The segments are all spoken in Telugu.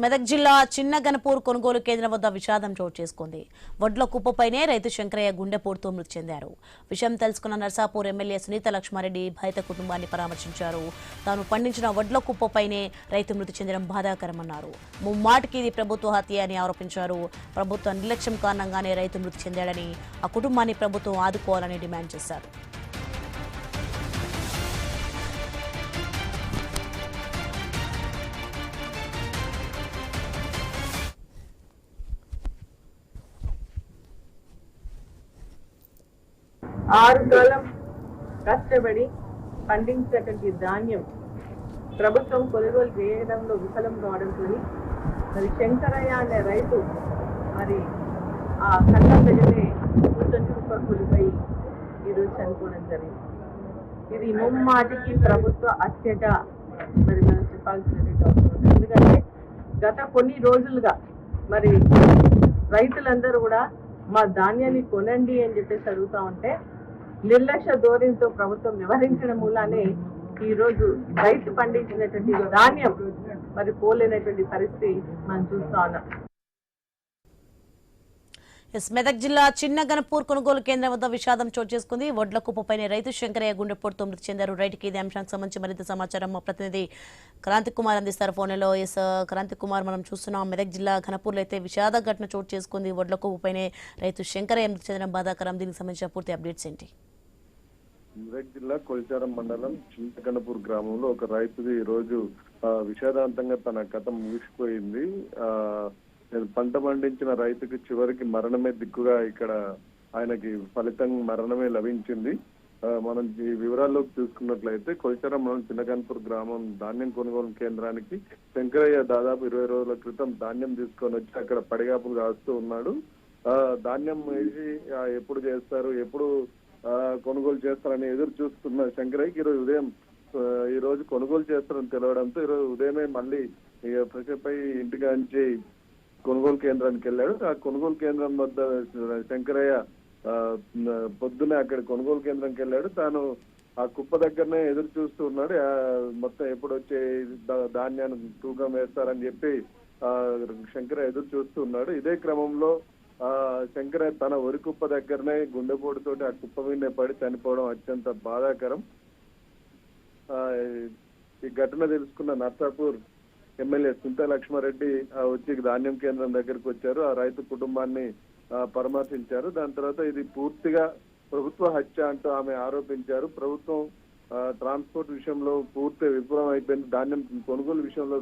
మెదక్ జిల్లా చిన్నగనపూర్ కొనుగోలు కేంద్రం వద్ద విషాదం చోటు చేసుకుంది. వడ్ల కుప్పపైనే రైతు శంకరయ్య గుండెపోటుతో మృతి చెందారు. విషయం తెలుసుకున్న నర్సాపూర్ ఎమ్మెల్యే సునీత లక్ష్మారెడ్డి బాధిత కుటుంబాన్ని పరామర్శించారు. తాను పండించిన వడ్ల కుప్పపైనే రైతు మృతి చెందడం బాధాకరమన్నారు. ముమ్మాటికి ఇది ప్రభుత్వ హత్య అని ఆరోపించారు. ప్రభుత్వ నిర్లక్ష్యం కారణంగానే రైతు మృతి చెందాడని, ఆ కుటుంబాన్ని ప్రభుత్వం ఆదుకోవాలని డిమాండ్ చేశారు. ఆరు కాలం కష్టపడి పండించినటువంటి ధాన్యం ప్రభుత్వం కొనుగోలు చేయడంలో విఫలం కావడంతో మరి శంకరయ్య అనే రైతు మరి ఆ కళ్ళ ప్రజలే కూలిపోయి ఈరోజు చనిపోవడం జరిగింది. ఇది ముమ్మాటికి ప్రభుత్వ హత్యగా మరి మనం చెప్పాల్సినటువంటి అవసరం ఉంది. ఎందుకంటే గత కొన్ని రోజులుగా మరి రైతులందరూ కూడా మా ధాన్యాన్ని కొనండి అని చెప్పేసి అడుగుతా ఉంటే నిర్లక్ష్య ధోరణితో ప్రభుత్వం వ్యవహరించడం మూలానే ఈ రోజు రైతు పండించినటువంటి ధాన్యం మరి పోలేనటువంటి పరిస్థితి మనం చూస్తా ఉన్నాం. మెదక్ జిల్లా చిన్నగనపూర్ కొనుగోలు కేంద్రం వద్ద విషాదం చోటు చేసుకుంది. వడ్ల కుప్పపైనే రైతు శంకరయ్య గుండెపోటుతో మృతి చెందారు. రైతుకి ఇదే అంశానికి సంబంధించి మరింత సమాచారం మా ప్రతినిధి క్రాంతి కుమార్ అందిస్తారు ఫోన్లో. క్రాంతి కుమార్, మనం చూస్తున్నాం మెదక్ జిల్లా ఘనపూర్లో అయితే విషాద ఘటన చోటు చేసుకుంది. వడ్ల కుప్పపైనే రైతు శంకరయ్య మృతి చెందడం బాధాకరం. దీనికి సంబంధించిన పూర్తి అప్డేట్స్ ఏంటి? మెదక్ జిల్లా కొల్చారం మండలం చింతగనపూర్ గ్రామంలో ఒక రైతుది ఈ రోజు విషాదాంతంగా తన కథ ముగిసిపోయింది. పంట పండించిన రైతుకి చివరికి మరణమే దిక్కుగా ఇక్కడ ఆయనకి ఫలితం మరణమే లభించింది. మనం ఈ వివరాల్లోకి చూసుకున్నట్లయితే కొల్చారం మండలం చిన్నగనపూర్ గ్రామం ధాన్యం కొనుగోలు కేంద్రానికి శంకరయ్య దాదాపు 20 రోజుల క్రితం ధాన్యం తీసుకొని వచ్చి అక్కడ పడిగాపులు కాస్తూ ఉన్నాడు. ధాన్యం వేసి ఎప్పుడు చేస్తారు, ఎప్పుడు కొనుగోలు చేస్తారని ఎదురు చూస్తున్న శంకరయ్యకి ఈ రోజు కొనుగోలు చేస్తారని తెలవడంతో ఈరోజు ఉదయమే మళ్ళీ ఫ్రెషప్ అయి ఇంటికాంచి కొనుగోలు కేంద్రానికి వెళ్ళాడు. ఆ కొనుగోలు కేంద్రం వద్ద శంకరయ్య పొద్దునే అక్కడ కొనుగోలు కేంద్రానికి వెళ్ళాడు. తాను ఆ కుప్ప దగ్గరనే ఎదురు చూస్తూ ఉన్నాడు. మొత్తం ఎప్పుడు వచ్చే ధాన్యాన్ని తూకం వేస్తారని చెప్పి శంకరయ్య ఎదురు చూస్తూ ఉన్నాడు. ఇదే క్రమంలో శంకరయ్య తన వరి కుప్ప దగ్గరనే గుండెపోటుతోటి ఆ కుప్ప మీద పడి చనిపోవడం అత్యంత బాధాకరం. ఈ ఘటన తెలుసుకున్న నర్సాపూర్ ఎమ్మెల్యే సునీత లక్ష్మారెడ్డి వచ్చి ధాన్యం కేంద్రం దగ్గరికి వచ్చారు. ఆ రైతు కుటుంబాన్ని పరామర్శించారు. దాని తర్వాత ఇది పూర్తిగా ప్రభుత్వ హత్య అంటూ ఆమె ఆరోపించారు. ప్రభుత్వం ట్రాన్స్పోర్ట్ విషయంలో పూర్తి విఫలం అయిపోయింది, ధాన్యం కొనుగోలు విషయంలో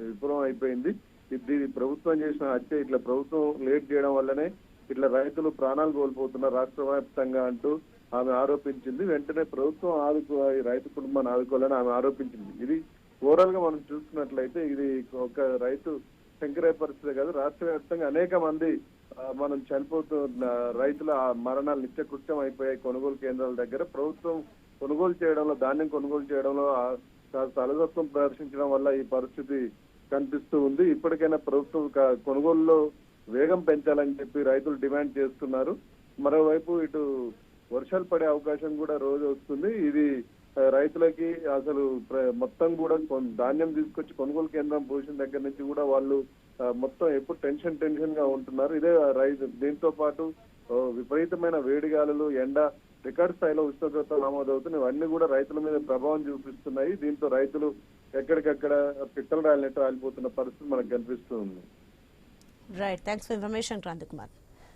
విఫలం అయిపోయింది. ఇది ప్రభుత్వం చేసిన హత్య, ఇట్లా ప్రభుత్వం లేట్ చేయడం వల్లనే ఇట్లా రైతులు ప్రాణాలు కోల్పోతున్నారు రాష్ట్ర వ్యాప్తంగా అంటూ ఆమె ఆరోపించింది. వెంటనే ప్రభుత్వం ఈ రైతు కుటుంబాన్ని ఆదుకోవాలని ఆమె ఆరోపించింది. ఇది ఓవరాల్ గా మనం చూసుకున్నట్లయితే ఇది ఒక రైతు శంకరయ్య పరిస్థితి కాదు, రాష్ట్ర వ్యాప్తంగా అనేక మంది మనం చనిపోతున్న రైతుల మరణాలు నిత్యకృత్యం అయిపోయాయి. కొనుగోలు కేంద్రాల దగ్గర ప్రభుత్వం కొనుగోలు చేయడంలో, ధాన్యం కొనుగోలు చేయడంలో అలసత్వం ప్రదర్శించడం వల్ల ఈ పరిస్థితి కనిపిస్తూ ఉంది. ఇప్పటికైనా ప్రభుత్వం కొనుగోలులో వేగం పెంచాలని చెప్పి రైతులు డిమాండ్ చేస్తున్నారు. మరోవైపు ఇటు వర్షాలు పడే అవకాశం కూడా రోజు వస్తుంది. ఇది రైతులకి అసలు మొత్తం కూడా ధాన్యం తీసుకొచ్చి కొనుగోలు కేంద్రం పోసిన దగ్గర నుంచి కూడా వాళ్ళు మొత్తం ఎప్పుడు టెన్షన్ గా ఉంటున్నారు. ఇదే దీంతో పాటు విపరీతమైన వేడిగాలులు, ఎండ, రికార్డ్ స్థాయిలో ఉష్ణోగ్రత నమోదవుతున్నాయి. ఇవన్నీ కూడా రైతుల మీద ప్రభావం చూపిస్తున్నాయి. దీంతో రైతులు ఎక్కడికక్కడ పిట్టలు రాలినట్టు రాలిపోతున్న పరిస్థితి మనకు కనిపిస్తూ ఉంది. Right, thanks for information Kranti Kumar.